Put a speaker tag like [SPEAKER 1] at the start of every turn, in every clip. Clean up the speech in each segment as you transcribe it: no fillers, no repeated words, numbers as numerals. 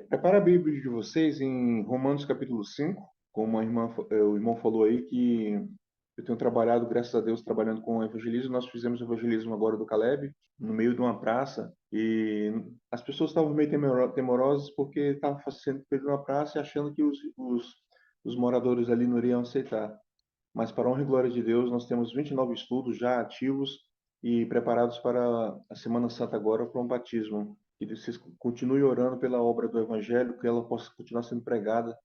[SPEAKER 1] Prepara a Bíblia de vocês em Romanos capítulo 5, como o irmão falou aí, que eu tenho trabalhado, graças a Deus, trabalhando com evangelismo. Nós fizemos o evangelismo agora do Caleb, no meio de uma praça, e as pessoas estavam meio temorosas porque estava sendo feito uma praça e achando que os moradores ali não iriam aceitar. Mas, para a honra e glória de Deus, nós temos 29 estudos já ativos e preparados para a Semana Santa agora, para um batismo. Que vocês continuem orando pela obra do Evangelho, que ela possa continuar sendo pregada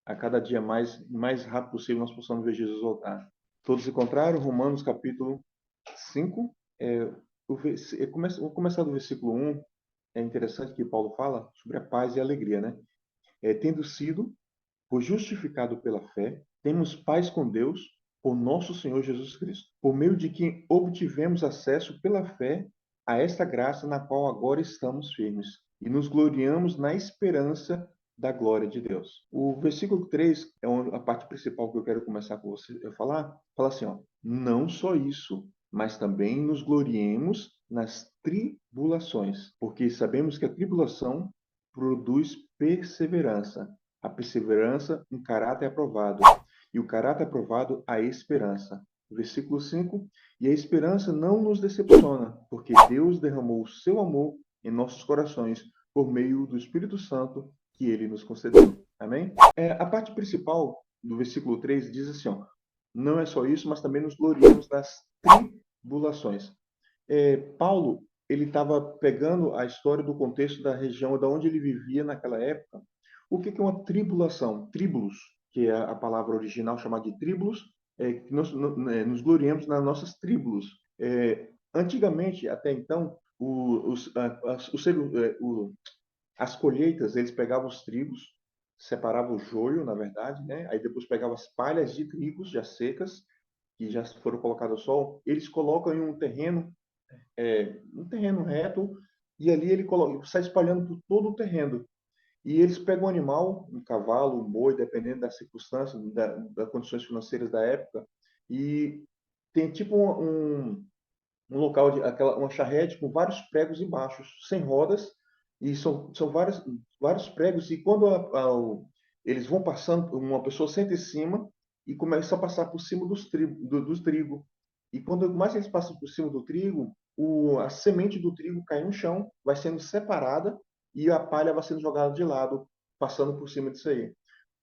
[SPEAKER 1] a cada dia mais rápido possível, nós possamos ver Jesus voltar. Todos encontraram Romanos capítulo 5. Vou começar do versículo 1. É interessante que Paulo fala sobre a paz e a alegria, né? Tendo sido pois justificado pela fé, temos paz com Deus por nosso Senhor Jesus Cristo, por meio de quem obtivemos acesso pela fé a esta graça na qual agora estamos firmes e nos gloriamos na esperança da glória de Deus. O versículo 3 é a parte principal que eu quero começar com você a falar. Fala assim, ó: não só isso, mas também nos gloriemos nas tribulações, porque sabemos que a tribulação produz perseverança, a perseverança, um caráter aprovado. E o caráter aprovado, a esperança. Versículo 5. E a esperança não nos decepciona, porque Deus derramou o seu amor em nossos corações por meio do Espírito Santo que ele nos concedeu. Amém? A parte principal do versículo 3 diz assim, ó: não é só isso, mas também nos gloriamos nas tribulações. Paulo, ele estava pegando a história do contexto da região da onde ele vivia naquela época. O que é uma tribulação? Tribulus, que é a palavra original chamada de tribulus, que nós nos gloriamos nas nossas tribulus. Antigamente, até então, as colheitas, eles pegavam os trigos, separavam o joio, na verdade, né? Aí depois pegavam as palhas de trigos já secas, que já foram colocadas ao sol, eles colocam em um terreno reto, e ali ele sai espalhando por todo o terreno. E eles pegam um animal, um cavalo, um boi, dependendo das circunstâncias, das condições financeiras da época, e tem tipo um local, uma charrete com vários pregos embaixo, sem rodas, e são vários pregos, e quando eles vão passando, uma pessoa senta em cima e começa a passar por cima dos trigo. E quando mais eles passam por cima do trigo, a semente do trigo cai no chão, vai sendo separada e a palha vai sendo jogada de lado, passando por cima disso aí.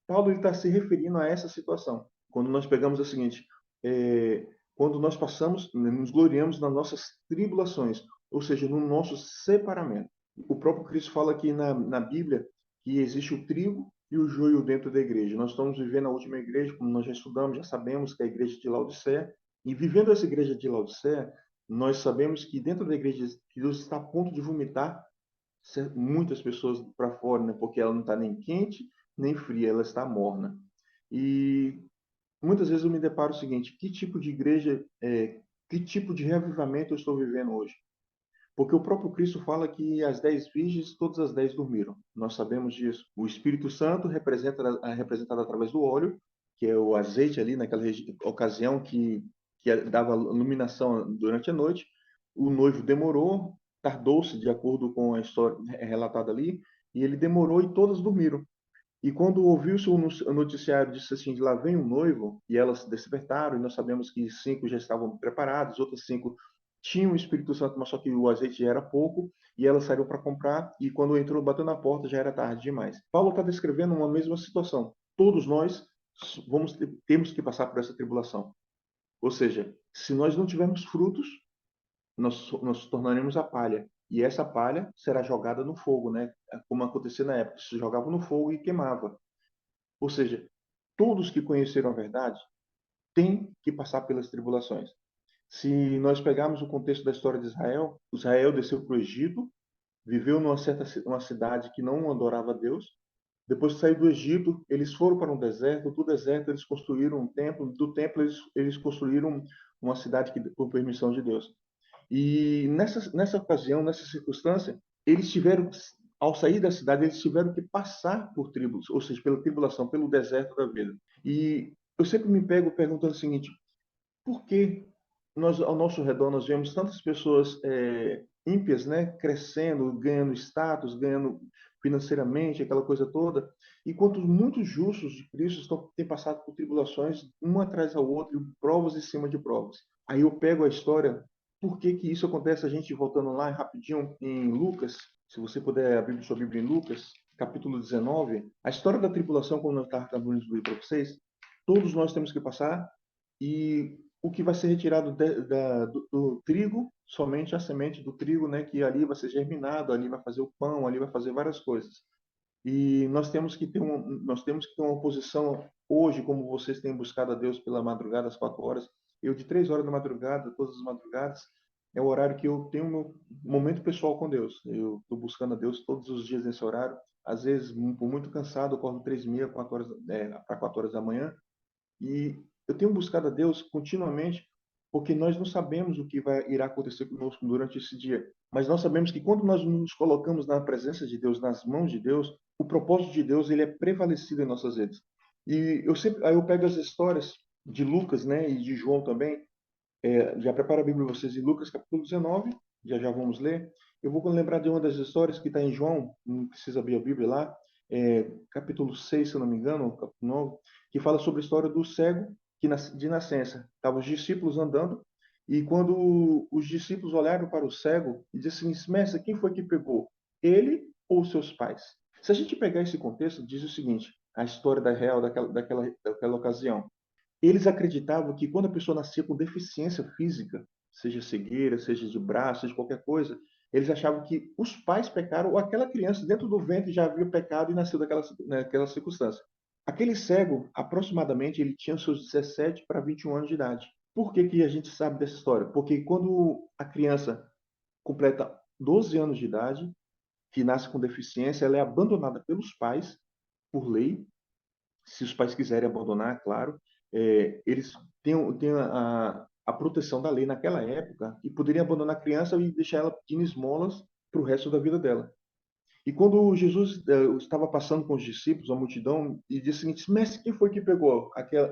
[SPEAKER 1] Paulo está se referindo a essa situação. Quando nós pegamos o seguinte, é, quando nós passamos, nos gloriamos nas nossas tribulações, ou seja, no nosso separamento. O próprio Cristo fala aqui na Bíblia que existe o trigo e o joio dentro da igreja. Nós estamos vivendo a última igreja, como nós já estudamos, já sabemos que é a igreja de Laodiceia. E vivendo essa igreja de Laodiceia, nós sabemos que dentro da igreja que Deus está a ponto de vomitar muitas pessoas para fora, né? Porque ela não está nem quente nem fria, ela está morna. E muitas vezes eu me deparo o seguinte: que tipo de igreja, que tipo de reavivamento eu estou vivendo hoje? Porque o próprio Cristo fala que as 10 virgens, todas as 10 dormiram. Nós sabemos disso. O Espírito Santo representado através do óleo, que é o azeite ali naquela ocasião que dava iluminação durante a noite. O noivo demorou, tardou-se de acordo com a história relatada ali, e ele demorou e todas dormiram. E quando ouviu-se o noticiário, disse assim: lá vem o noivo, e elas se despertaram, e nós sabemos que 5 já estavam preparados, outras 5 tinham o Espírito Santo, mas só que o azeite já era pouco, e elas saíram para comprar, e quando entrou, bateu na porta, já era tarde demais. Paulo está descrevendo uma mesma situação. Todos nós temos que passar por essa tribulação. Ou seja, se nós não tivermos frutos, nós nos tornaremos a palha. E essa palha será jogada no fogo, né? Como acontecia na época, se jogava no fogo e queimava. Ou seja, todos que conheceram a verdade têm que passar pelas tribulações. Se nós pegarmos o contexto da história de Israel, Israel desceu para o Egito, viveu uma cidade que não adorava a Deus. Depois de sair do Egito, eles foram para um deserto. Do deserto, eles construíram um templo. Do templo, eles construíram uma cidade por permissão de Deus. E nessa ocasião, nessa circunstância, eles tiveram, ao sair da cidade, eles tiveram que passar por tribos, ou seja, pela tribulação, pelo deserto da vida. E eu sempre me pego perguntando o seguinte: por que nós, ao nosso redor, nós vemos tantas pessoas ímpias, né, crescendo, ganhando status, ganhando financeiramente, aquela coisa toda. Enquanto muitos justos de Cristo têm passado por tribulações, uma atrás da outra, e provas em cima de provas. Aí eu pego a história, por que que isso acontece? A gente voltando lá rapidinho em Lucas, se você puder abrir sua Bíblia em Lucas, capítulo 19, a história da tribulação, como eu estava acabando de ler para vocês, todos nós temos que passar, e o que vai ser retirado do trigo, somente a semente do trigo, né, que ali vai ser germinado, ali vai fazer o pão, ali vai fazer várias coisas. E nós temos que ter uma posição hoje, como vocês têm buscado a Deus pela madrugada, às 4 horas. Eu, de 3 horas da madrugada, todas as madrugadas, é o horário que eu tenho meu momento pessoal com Deus. Eu estou buscando a Deus todos os dias nesse horário. Às vezes, por muito cansado, eu acordo 3h30, 4 horas, para 4 horas da manhã. E eu tenho buscado a Deus continuamente, porque nós não sabemos o que irá acontecer conosco durante esse dia. Mas nós sabemos que quando nós nos colocamos na presença de Deus, nas mãos de Deus, o propósito de Deus ele é prevalecido em nossas vidas. E aí eu pego as histórias de Lucas, né, e de João também. Já prepara a Bíblia para vocês em Lucas capítulo 19, já vamos ler. Eu vou lembrar de uma das histórias que está em João, não precisa abrir a Bíblia lá, capítulo 6, se eu não me engano, capítulo 9, que fala sobre a história do cego de nascença. Estavam os discípulos andando, e quando os discípulos olharam para o cego e disseram assim, mestre, quem foi que pegou? Ele ou seus pais? Se a gente pegar esse contexto, diz o seguinte, a história da real daquela ocasião. Eles acreditavam que quando a pessoa nascia com deficiência física, seja cegueira, seja de braço, seja qualquer coisa, eles achavam que os pais pecaram ou aquela criança dentro do ventre já havia pecado e nasceu naquela circunstância. Aquele cego, aproximadamente, ele tinha seus 17 para 21 anos de idade. Por que que a gente sabe dessa história? Porque quando a criança completa 12 anos de idade, que nasce com deficiência, ela é abandonada pelos pais, por lei, se os pais quiserem abandonar, claro, eles têm a proteção da lei naquela época e poderiam abandonar a criança e deixar ela pedindo esmolas para o resto da vida dela. E quando Jesus estava passando com os discípulos, a multidão, e disse o seguinte, mestre, quem foi que pegou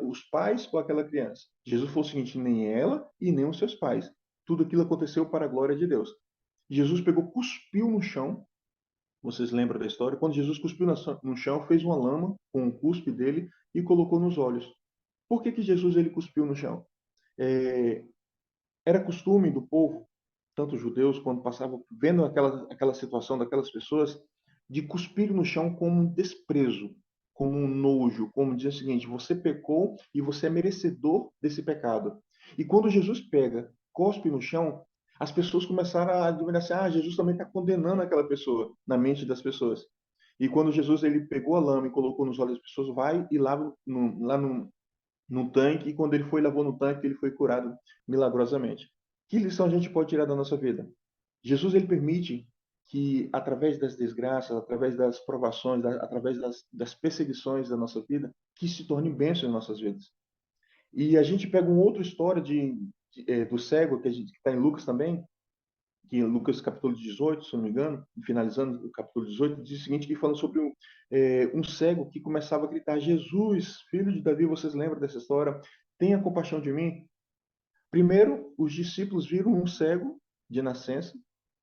[SPEAKER 1] os pais ou aquela criança? Jesus falou o seguinte, nem ela e nem os seus pais. Tudo aquilo aconteceu para a glória de Deus. Jesus pegou, cuspiu no chão. Vocês lembram da história? Quando Jesus cuspiu no chão, fez uma lama com o cuspe dele e colocou nos olhos. Por que que Jesus ele cuspiu no chão? É, Era costume do povo, tanto os judeus, quando passavam vendo aquela situação daquelas pessoas, de cuspir no chão como um desprezo, como um nojo, como dizer o seguinte: você pecou e você é merecedor desse pecado. E quando Jesus pega, cospe no chão, as pessoas começaram a admirar assim: Jesus também está condenando aquela pessoa, na mente das pessoas. E quando Jesus ele pegou a lama e colocou nos olhos das pessoas, vai e lava lá no tanque, e quando ele foi lavou no tanque, ele foi curado milagrosamente. Que lição a gente pode tirar da nossa vida? Jesus ele permite que, através das desgraças, através das provações, através das perseguições da nossa vida, que se torne bênção em nossas vidas. E a gente pega uma outra história do cego, que está em Lucas também, que Lucas capítulo 18, se não me engano, finalizando o capítulo 18, diz o seguinte, que fala sobre um cego que começava a gritar, Jesus, filho de Davi, vocês lembram dessa história? Tenha compaixão de mim. Primeiro, os discípulos viram um cego de nascença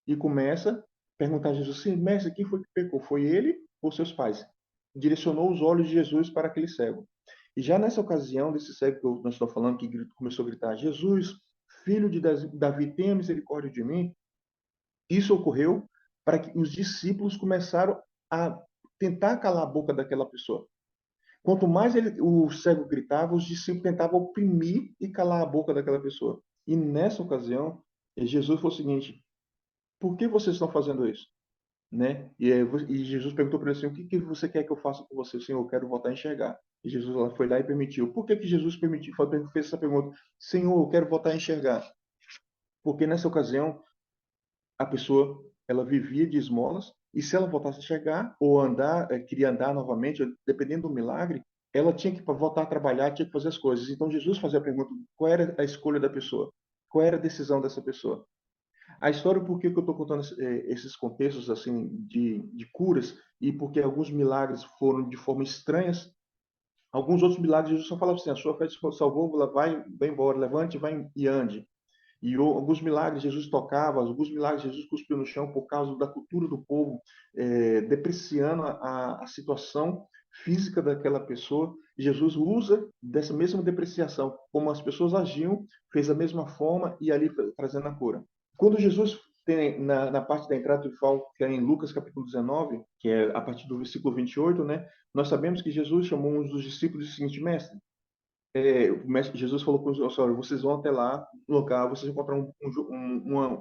[SPEAKER 1] e começa a perguntar a Jesus, sim, mestre, quem foi que pecou? Foi ele ou seus pais? Direcionou os olhos de Jesus para aquele cego. E já nessa ocasião, desse cego que nós estamos falando, que começou a gritar, Jesus, filho de Davi, tenha misericórdia de mim. Isso ocorreu para que os discípulos começaram a tentar calar a boca daquela pessoa. Quanto mais o cego gritava, os discípulos tentavam oprimir e calar a boca daquela pessoa. E nessa ocasião, Jesus falou o seguinte: por que vocês estão fazendo isso? Né? E Jesus perguntou para ele assim: o que você quer que eu faça com você, Senhor? Eu quero voltar a enxergar. E Jesus foi lá e permitiu. Por que Jesus permitiu? Fez essa pergunta: Senhor, eu quero voltar a enxergar. Porque nessa ocasião a pessoa ela vivia de esmolas e se ela voltasse a chegar ou andar, queria andar novamente, dependendo do milagre, ela tinha que voltar a trabalhar, tinha que fazer as coisas. Então Jesus fazia a pergunta: qual era a escolha da pessoa? Qual era a decisão dessa pessoa? A história, por que que eu estou contando esses contextos assim de curas e porque alguns milagres foram de forma estranhas, alguns outros milagres Jesus só falava assim: a sua fé te salvou, vai embora, levante, vai e ande. E alguns milagres Jesus tocava, alguns milagres Jesus cuspiu no chão por causa da cultura do povo, depreciando a situação física daquela pessoa. Jesus usa dessa mesma depreciação, como as pessoas agiam, fez da mesma forma e ali trazendo a cura. Quando Jesus tem na parte da entrada triunfal, que é em Lucas capítulo 19, que é a partir do versículo 28, né? Nós sabemos que Jesus chamou um dos discípulos e disse o seguinte: mestre, Jesus falou com os olha, vocês vão até lá, no local, vocês vão encontrar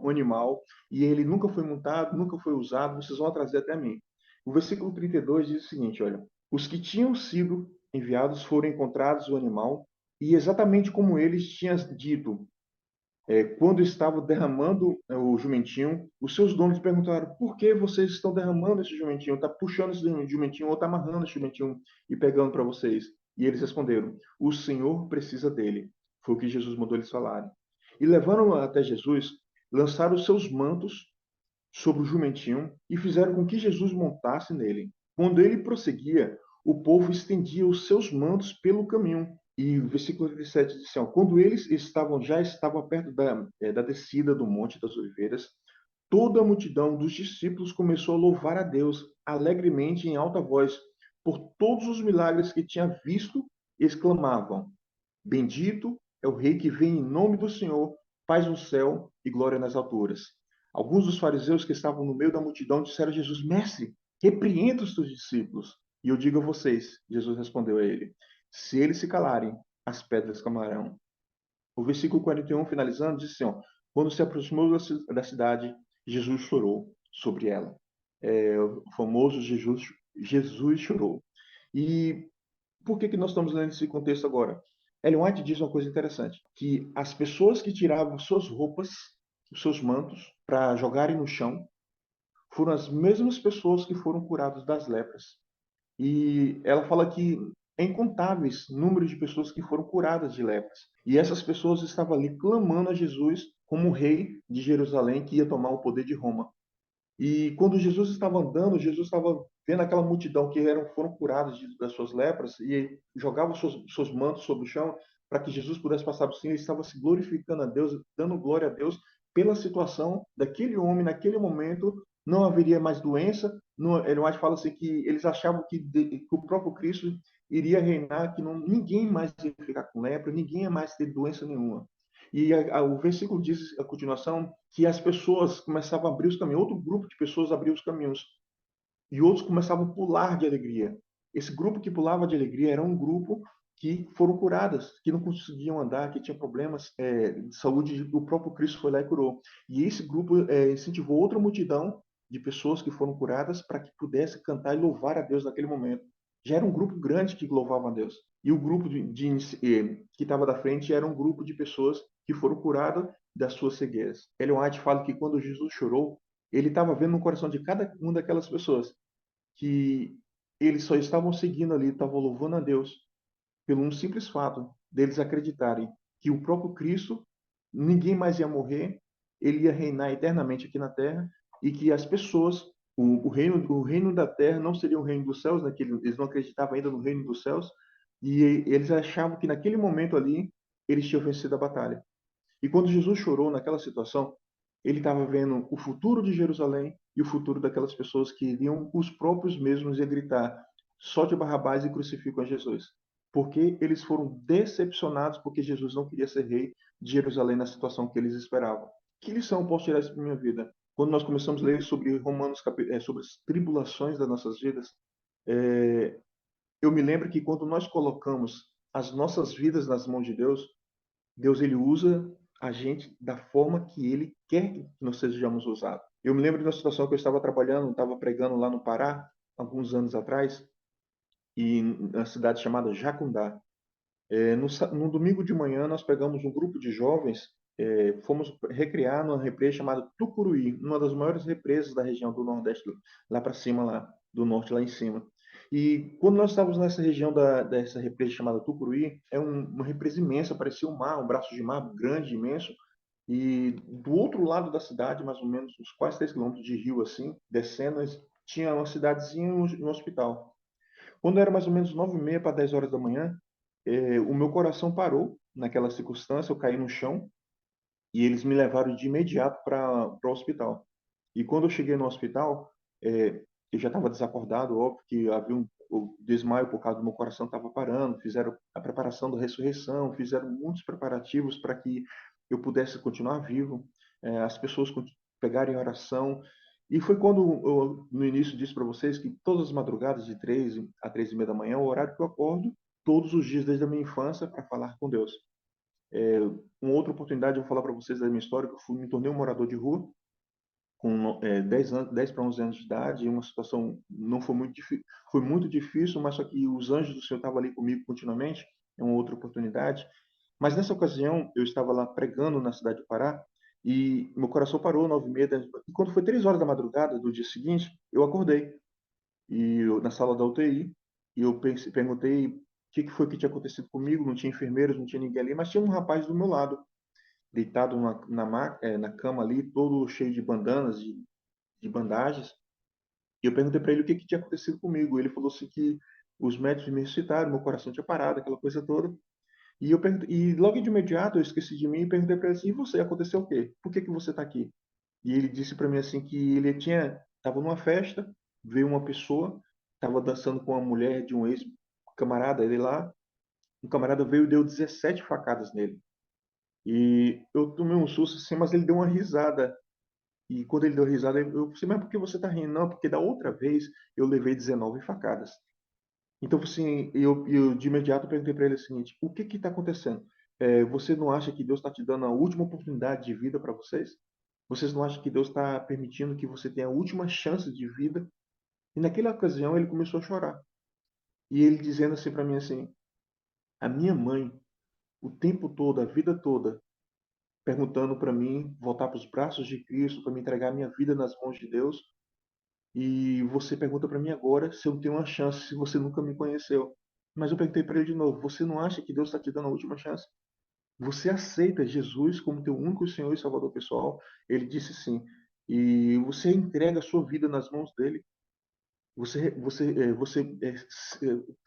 [SPEAKER 1] um animal, e ele nunca foi montado, nunca foi usado, vocês vão trazer até mim. O versículo 32 diz o seguinte, olha, os que tinham sido enviados foram encontrados o animal, e exatamente como eles tinham dito, quando estava derramando o jumentinho, os seus donos perguntaram: por que vocês estão derramando esse jumentinho? Está puxando esse jumentinho ou está amarrando esse jumentinho e pegando para vocês? E eles responderam: o Senhor precisa dele. Foi o que Jesus mandou eles falarem. E levando até Jesus, lançaram os seus mantos sobre o jumentinho e fizeram com que Jesus montasse nele. Quando ele prosseguia, o povo estendia os seus mantos pelo caminho. E o versículo 37 diz assim, ó, quando eles já estavam perto da descida do Monte das Oliveiras, toda a multidão dos discípulos começou a louvar a Deus alegremente em alta voz por todos os milagres que tinha visto, exclamavam: Bendito é o Rei que vem em nome do Senhor, paz no céu e glória nas alturas. Alguns dos fariseus que estavam no meio da multidão disseram a Jesus: Mestre, repreenda os teus discípulos. E eu digo a vocês, Jesus respondeu a ele: se eles se calarem, as pedras clamarão. O versículo 41, finalizando, diz assim: ó, quando se aproximou da cidade, Jesus chorou sobre ela. O famoso Jesus chorou. E por que nós estamos lendo esse contexto agora? Ellen White diz uma coisa interessante, que as pessoas que tiravam suas roupas, os seus mantos, para jogarem no chão, foram as mesmas pessoas que foram curadas das lepras. E ela fala que é incontáveis números de pessoas que foram curadas de lepras. E essas pessoas estavam ali clamando a Jesus como o rei de Jerusalém que ia tomar o poder de Roma. E quando Jesus estava andando, Jesus estava vendo aquela multidão que foram curadas das suas lepras e jogava os seus mantos sobre o chão para que Jesus pudesse passar por cima. Ele estava se glorificando a Deus, dando glória a Deus pela situação daquele homem naquele momento. Não haveria mais doença. Não, ele mais fala assim que eles achavam que o próprio Cristo iria reinar, que ninguém mais ia ficar com lepra, ninguém ia mais ter doença nenhuma. E o versículo diz, a continuação, que as pessoas começavam a abrir os caminhos, outro grupo de pessoas abriu os caminhos, e outros começavam a pular de alegria. Esse grupo que pulava de alegria era um grupo que foram curadas, que não conseguiam andar, que tinha problemas de saúde, o próprio Cristo foi lá e curou. E esse grupo incentivou outra multidão de pessoas que foram curadas para que pudesse cantar e louvar a Deus naquele momento. Já era um grupo grande que louvava a Deus. E o grupo que estava da frente era um grupo de pessoas que foram curadas das suas cegueiras. Ellen White fala que quando Jesus chorou, ele estava vendo no coração de cada uma daquelas pessoas que eles só estavam seguindo ali, estavam louvando a Deus pelo um simples fato deles acreditarem que o próprio Cristo, ninguém mais ia morrer, ele ia reinar eternamente aqui na Terra e que as pessoas, o reino da Terra não seria o reino dos céus, né? Eles não acreditavam ainda no reino dos céus e eles achavam que naquele momento ali eles tinham vencido a batalha. E quando Jesus chorou naquela situação, ele estava vendo o futuro de Jerusalém e o futuro daquelas pessoas que iriam os próprios mesmos a gritar: solte Barrabás e crucificam a Jesus. Porque eles foram decepcionados porque Jesus não queria ser rei de Jerusalém na situação que eles esperavam. Que lição eu posso tirar isso para minha vida? Quando nós começamos a ler sobre Romanos, sobre as tribulações das nossas vidas, eu me lembro que quando nós colocamos as nossas vidas nas mãos de Deus, Deus ele usa a gente da forma que ele quer que nós sejamos usados. Eu me lembro de uma situação que eu estava trabalhando, estava pregando lá no Pará, alguns anos atrás, e na cidade chamada Jacundá. No domingo de manhã, nós pegamos um grupo de jovens, fomos recrear numa represa chamada Tucuruí, uma das maiores represas da região do Nordeste, lá para cima, lá do norte, lá em cima. E quando nós estávamos nessa região dessa represa chamada Tucuruí, uma represa imensa, parecia um mar, um braço de mar grande, imenso. E do outro lado da cidade, mais ou menos uns quase 3 quilômetros de rio, assim, descendo, tinha uma cidadezinha e um hospital. Quando era mais ou menos 9h30 para 10 horas da manhã, o meu coração parou naquela circunstância, eu caí no chão e eles me levaram de imediato para o hospital. E quando eu cheguei no hospital, eu já estava desacordado, óbvio que havia um desmaio por causa do meu coração estava parando, fizeram a preparação da ressurreição, fizeram muitos preparativos para que eu pudesse continuar vivo, as pessoas pegarem a oração. E foi quando eu, no início, disse para vocês que todas as madrugadas, de 3 a 3:30 da manhã, é o horário que eu acordo todos os dias desde a minha infância para falar com Deus. Uma outra oportunidade, eu vou falar para vocês da minha história, que me tornei um morador de rua, com 10 anos, 10 para 11 anos de idade, e uma situação não foi muito difícil, foi muito difícil, mas só que os anjos do Senhor estavam ali comigo continuamente, é uma outra oportunidade. Mas nessa ocasião, eu estava lá pregando na cidade do Pará, e meu coração parou 9:30, e quando foi 3 horas da madrugada do dia seguinte, eu acordei, na sala da UTI, e eu perguntei o que foi que tinha acontecido comigo, não tinha enfermeiros, não tinha ninguém ali, mas tinha um rapaz do meu lado, deitado na cama ali, todo cheio de bandanas, de bandagens. E eu perguntei para ele o que tinha acontecido comigo. Ele falou assim que os médicos me ressuscitaram, meu coração tinha parado, aquela coisa toda. E logo de imediato eu esqueci de mim e perguntei para ele assim: e você, aconteceu o quê? Por que você está aqui? E ele disse para mim assim que ele estava numa festa, veio uma pessoa, estava dançando com uma mulher de um ex-camarada dele lá. Um camarada veio e deu 17 facadas nele. E eu tomei um susto assim, mas ele deu uma risada. E quando ele deu risada, eu disse, mas por que você está rindo? Não, porque da outra vez eu levei 19 facadas. Então, assim, eu de imediato perguntei para ele o seguinte: o que está acontecendo? Você não acha que Deus está te dando a última oportunidade de vida para vocês? Vocês não acham que Deus está permitindo que você tenha a última chance de vida? E naquela ocasião ele começou a chorar. E ele dizendo assim para mim assim: a minha mãe, o tempo todo, a vida toda, perguntando para mim voltar para os braços de Cristo, para me entregar a minha vida nas mãos de Deus. E você pergunta para mim agora se eu tenho uma chance, se você nunca me conheceu. Mas eu perguntei para ele de novo: você não acha que Deus está te dando a última chance? Você aceita Jesus como teu único Senhor e Salvador pessoal? Ele disse sim. E você entrega a sua vida nas mãos dele.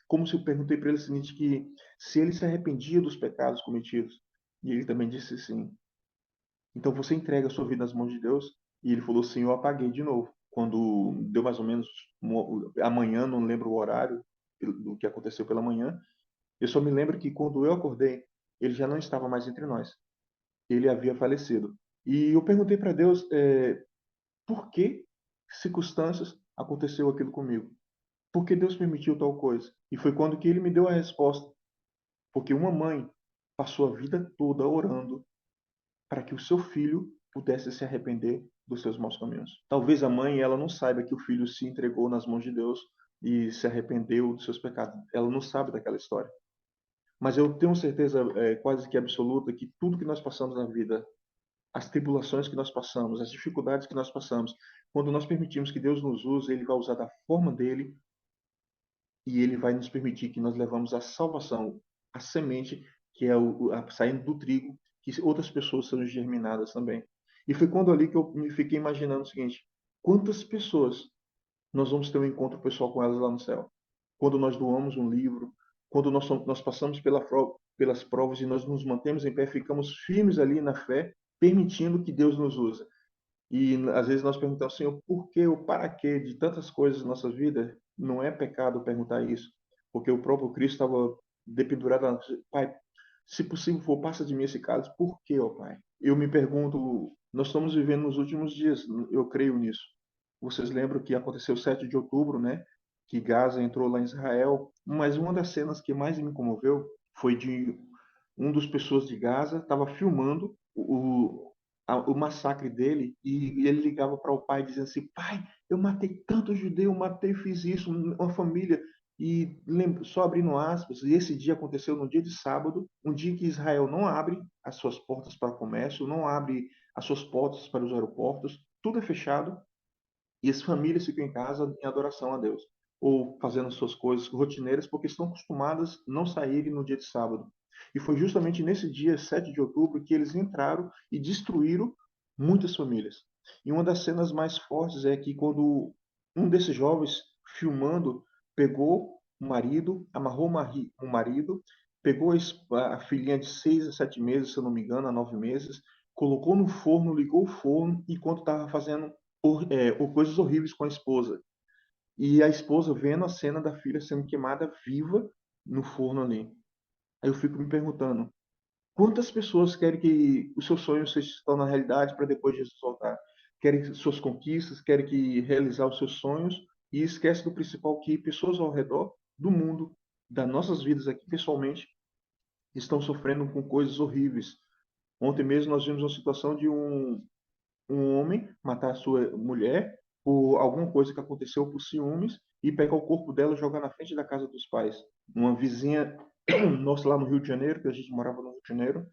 [SPEAKER 1] Como se eu perguntei para ele o seguinte, que se ele se arrependia dos pecados cometidos. E ele também disse sim. Então você entrega a sua vida nas mãos de Deus? E ele falou sim, eu apaguei de novo. Quando deu mais ou menos amanhã, não lembro o horário do que aconteceu pela manhã. Eu só me lembro que quando eu acordei, ele já não estava mais entre nós. Ele havia falecido. E eu perguntei para Deus, por que circunstâncias aconteceu aquilo comigo? Por que Deus permitiu tal coisa? E foi quando que ele me deu a resposta. Porque uma mãe passou a vida toda orando para que o seu filho pudesse se arrepender dos seus maus caminhos. Talvez a mãe ela não saiba que o filho se entregou nas mãos de Deus e se arrependeu dos seus pecados. Ela não sabe daquela história. Mas eu tenho certeza quase que absoluta que tudo que nós passamos na vida, as tribulações que nós passamos, as dificuldades que nós passamos, quando nós permitimos que Deus nos use, Ele vai usar da forma dele e Ele vai nos permitir que nós levamos a salvação, a semente que é saindo do trigo, que outras pessoas sejam germinadas também. E foi quando ali que eu me fiquei imaginando o seguinte: quantas pessoas nós vamos ter um encontro pessoal com elas lá no céu? Quando nós doamos um livro, quando nós passamos pelas provas e nós nos mantemos em pé, ficamos firmes ali na fé, permitindo que Deus nos use. E às vezes nós perguntamos, Senhor, por que ou para quê de tantas coisas em nossas vidas? Não é pecado perguntar isso, porque o próprio Cristo estava dependurado na cruz. Pai, se possível for, passa de mim esse cálice. Por quê, ó Pai? Eu me pergunto, nós estamos vivendo nos últimos dias, eu creio nisso. Vocês lembram que aconteceu 7 de outubro, né? Que Gaza entrou lá em Israel, mas uma das cenas que mais me comoveu foi de um dos pessoas de Gaza estava filmando o massacre dele e ele ligava para o pai dizendo assim: pai, eu matei tanto judeu, matei, fiz isso, uma família. E só abrindo aspas, e esse dia aconteceu no dia de sábado, um dia que Israel não abre as suas portas para o comércio, não abre as suas portas para os aeroportos, tudo é fechado e as famílias ficam em casa em adoração a Deus, ou fazendo suas coisas rotineiras, porque estão acostumadas a não saírem no dia de sábado. E foi justamente nesse dia, 7 de outubro, que eles entraram e destruíram muitas famílias. E uma das cenas mais fortes é que quando um desses jovens, filmando, pegou o marido, amarrou o marido, pegou a filhinha de 6 a 7 meses, se eu não me engano, a 9 meses, colocou no forno, ligou o forno, enquanto estava fazendo coisas horríveis com a esposa. E a esposa vendo a cena da filha sendo queimada viva no forno ali. Aí eu fico me perguntando, quantas pessoas querem que os seus sonhos se tornem realidade para depois Jesus voltar? Querem suas conquistas, querem que realizar os seus sonhos e esquece do principal, que pessoas ao redor do mundo, das nossas vidas aqui pessoalmente, estão sofrendo com coisas horríveis. Ontem mesmo nós vimos uma situação de um homem matar a sua mulher por alguma coisa que aconteceu por ciúmes e pegar o corpo dela e jogar na frente da casa dos pais. Uma vizinha nossa lá no Rio de Janeiro, que a gente morava no Rio de Janeiro,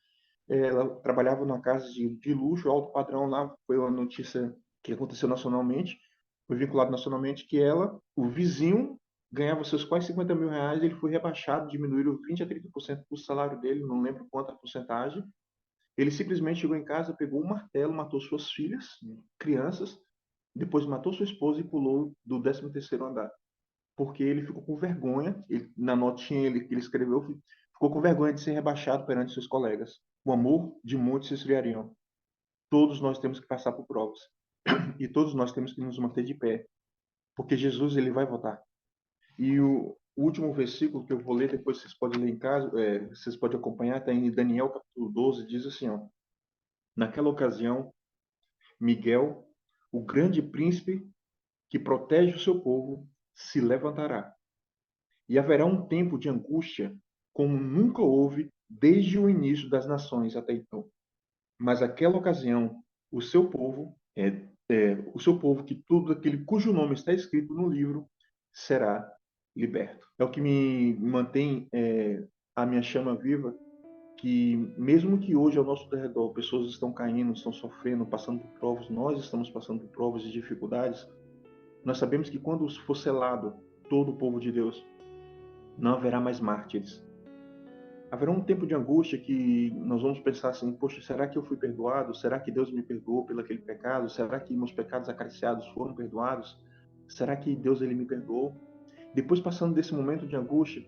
[SPEAKER 1] ela trabalhava numa casa de luxo, alto padrão lá, foi uma notícia que aconteceu nacionalmente, foi vinculado nacionalmente, que o vizinho, ganhava seus quase 50 mil reais, ele foi rebaixado, diminuíram 20 a 30% do salário dele, não lembro quanta porcentagem. Ele simplesmente chegou em casa, pegou um martelo, matou suas filhas, crianças, depois matou sua esposa e pulou do 13º andar. Porque ele ficou com vergonha, na notinha que ele escreveu, ficou com vergonha de ser rebaixado perante seus colegas. O amor de muitos se esfriariam. Todos nós temos que passar por provas. E todos nós temos que nos manter de pé. Porque Jesus, ele vai voltar. E o último versículo que eu vou ler, depois vocês podem ler em casa, vocês podem acompanhar, está em Daniel capítulo 12, diz assim, ó, naquela ocasião, Miguel, o grande príncipe que protege o seu povo, se levantará. E haverá um tempo de angústia como nunca houve desde o início das nações até então. Mas aquela ocasião, o seu povo, o seu povo, que tudo aquele cujo nome está escrito no livro, será liberto. É o que me mantém a minha chama viva, que mesmo que hoje ao nosso redor pessoas estão caindo, estão sofrendo, passando por provas, nós estamos passando por provas e dificuldades, nós sabemos que quando for selado todo o povo de Deus, não haverá mais mártires. Haverá um tempo de angústia que nós vamos pensar assim, poxa, será que eu fui perdoado? Será que Deus me perdoou pelo aquele pecado? Será que meus pecados acariciados foram perdoados? Será que Deus ele me perdoou? Depois, passando desse momento de angústia,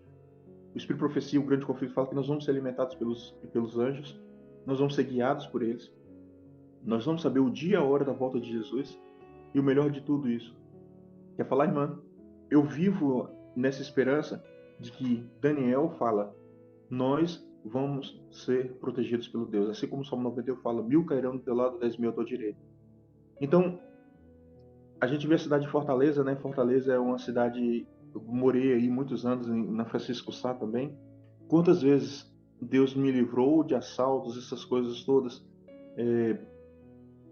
[SPEAKER 1] o Espírito de Profecia, o grande conflito, fala que nós vamos ser alimentados pelos anjos, nós vamos ser guiados por eles, nós vamos saber o dia e a hora da volta de Jesus, e o melhor de tudo isso, quer falar, irmã, eu vivo nessa esperança de que Daniel fala, nós vamos ser protegidos pelo Deus. Assim como o Salmo 91 fala, 1000 cairão do teu lado, 10.000 à tua direita. Então, a gente vê a cidade de Fortaleza, né? Fortaleza é uma cidade, eu morei aí muitos anos na Francisco Sá também. Quantas vezes Deus me livrou de assaltos, essas coisas todas,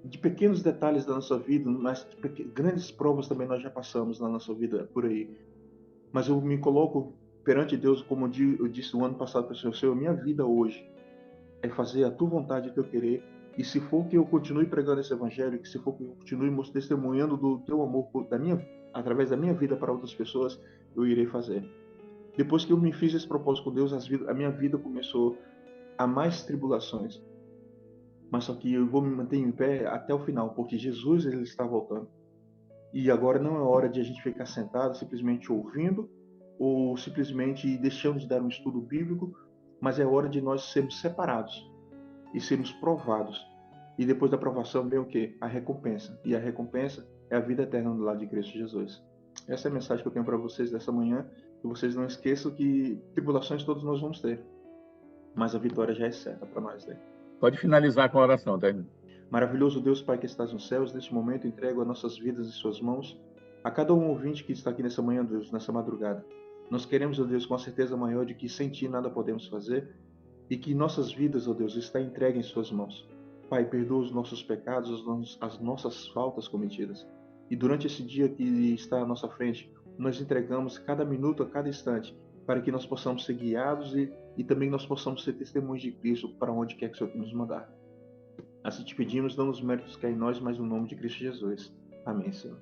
[SPEAKER 1] de pequenos detalhes da nossa vida, mas grandes provas também nós já passamos na nossa vida por aí. Mas eu me coloco perante Deus, como eu disse o ano passado para o Senhor, minha vida hoje é fazer a tua vontade, o teu querer. E se for que eu continue pregando esse evangelho, que se for que eu continue testemunhando do teu amor através da minha vida para outras pessoas, eu irei fazer. Depois que eu me fiz esse propósito com Deus, a minha vida começou a mais tribulações. Mas só que eu vou me manter em pé até o final, porque Jesus ele está voltando. E agora não é hora de a gente ficar sentado simplesmente ouvindo ou simplesmente deixando de dar um estudo bíblico, mas é hora de nós sermos separados e sermos provados. E depois da provação vem o quê? A recompensa. E a recompensa é a vida eterna do lado de Cristo Jesus. Essa é a mensagem que eu tenho para vocês dessa manhã. Que vocês não esqueçam que tribulações todos nós vamos ter, mas a vitória já é certa para nós, né?
[SPEAKER 2] Pode finalizar com a oração, tá?
[SPEAKER 1] Maravilhoso Deus, Pai que estás nos céus, neste momento entrego as nossas vidas em suas mãos. A cada um ouvinte que está aqui nessa manhã, Deus, nessa madrugada. Nós queremos, ó Deus, com a certeza maior de que sem Ti nada podemos fazer e que nossas vidas, ó Deus, está entregue em suas mãos. Pai, perdoa os nossos pecados, as nossas faltas cometidas. E durante esse dia que está à nossa frente, nós entregamos cada minuto, a cada instante, para que nós possamos ser guiados e também nós possamos ser testemunhos de Cristo para onde quer que o Senhor nos mandar. Assim te pedimos, não nos méritos que há em nós, mas no nome de Cristo Jesus. Amém, Senhor.